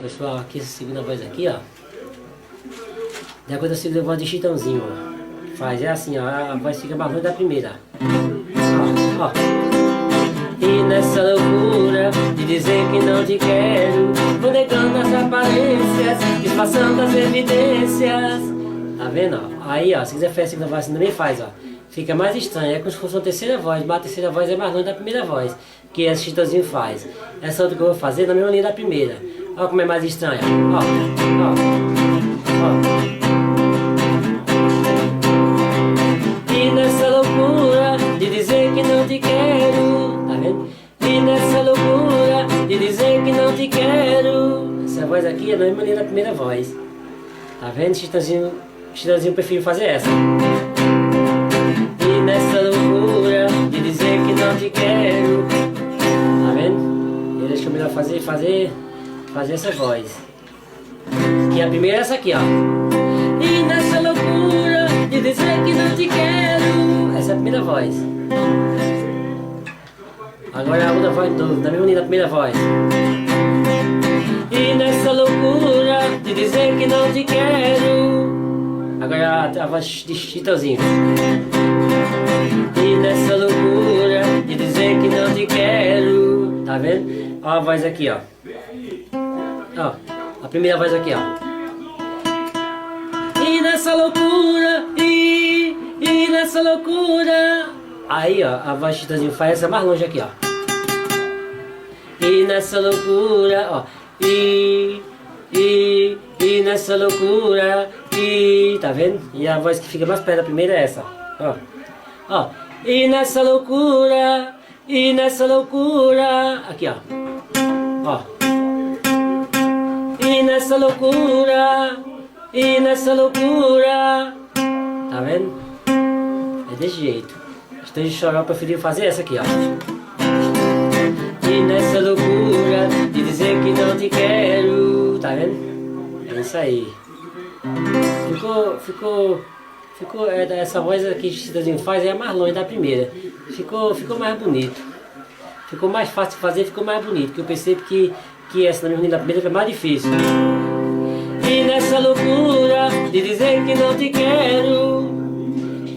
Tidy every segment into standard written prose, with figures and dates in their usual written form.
Pessoal, aqui essa segunda voz aqui, ó. Depois da segunda voz de Chitãozinho, ó. Faz, é assim, ó. A voz fica mais ruim da primeira. Ó, ó. E nessa loucura de dizer que não te quero, vou negando as aparências, disfarçando as evidências. Tá vendo, ó? Aí, ó, se quiser fazer a segunda voz, você também faz, ó. Fica mais estranho, é como se fosse uma terceira voz, mas a terceira voz é mais longe da primeira voz, que esse Chitãozinho faz. Essa outra que eu vou fazer na mesma linha da primeira. Olha como é mais estranha. Ó, ó, ó. E nessa loucura de dizer que não te quero, tá vendo? E nessa loucura de dizer que não te quero. Essa voz aqui é na mesma linha da primeira voz. Tá vendo? Chitãozinho prefiro fazer essa. E nessa loucura de dizer que não te quero. Tá vendo? Ele achou melhor fazer essa voz. E a primeira é essa aqui, ó. E nessa loucura de dizer que não te quero. Essa é a primeira voz. Agora a outra voz de novo, na mesma linha da primeira voz. E nessa loucura de dizer que não te quero. Agora a voz de Chitãozinho. E nessa loucura de dizer que não te quero. Tá vendo? Ó a voz aqui, ó. Ó, a primeira voz aqui, ó. E nessa loucura, e nessa loucura. Aí, ó, a voz de Chitãozinho faz essa mais longe aqui, ó. E nessa loucura, ó. E nessa loucura, tá vendo? E a voz que fica mais perto da primeira é essa, ó. Ó, e nessa loucura, aqui, ó. Ó. E nessa loucura, tá vendo? É desse jeito. Então de chorar eu preferi fazer essa aqui, ó. E nessa loucura de dizer que não te quero, tá vendo? É isso aí. Ficou essa voz aqui que o Chitãozinho faz é a mais longe da primeira. Ficou mais bonito. Ficou mais fácil de fazer, ficou mais bonito. Porque eu percebo que essa na minha da primeira foi mais difícil. E nessa loucura de dizer que não te quero.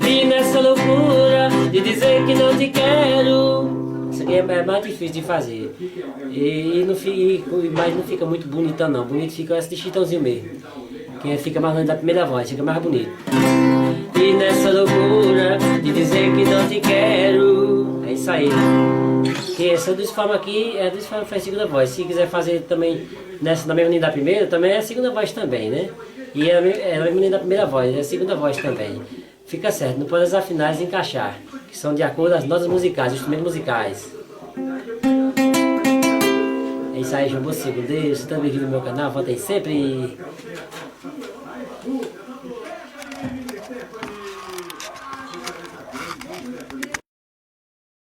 E nessa loucura de dizer que não te quero. Isso aqui é mais difícil de fazer. Mas não fica muito bonita não. Bonito fica essa de Chitãozinho mesmo. Que fica mais longe da primeira voz, fica mais bonito. E nessa loucura de dizer que não te quero. É isso aí. Que essa duas formas aqui é duas formas faz segunda voz. Se quiser fazer também na mesma linha da primeira, também é a segunda voz também, né? E é na mesma linha da primeira voz, é a segunda voz também. Fica certo, não pode as afinais encaixar, que são de acordo com as notas musicais, os instrumentos musicais. É isso aí, João Bosco, Deus, você também viu no meu canal, volta aí sempre.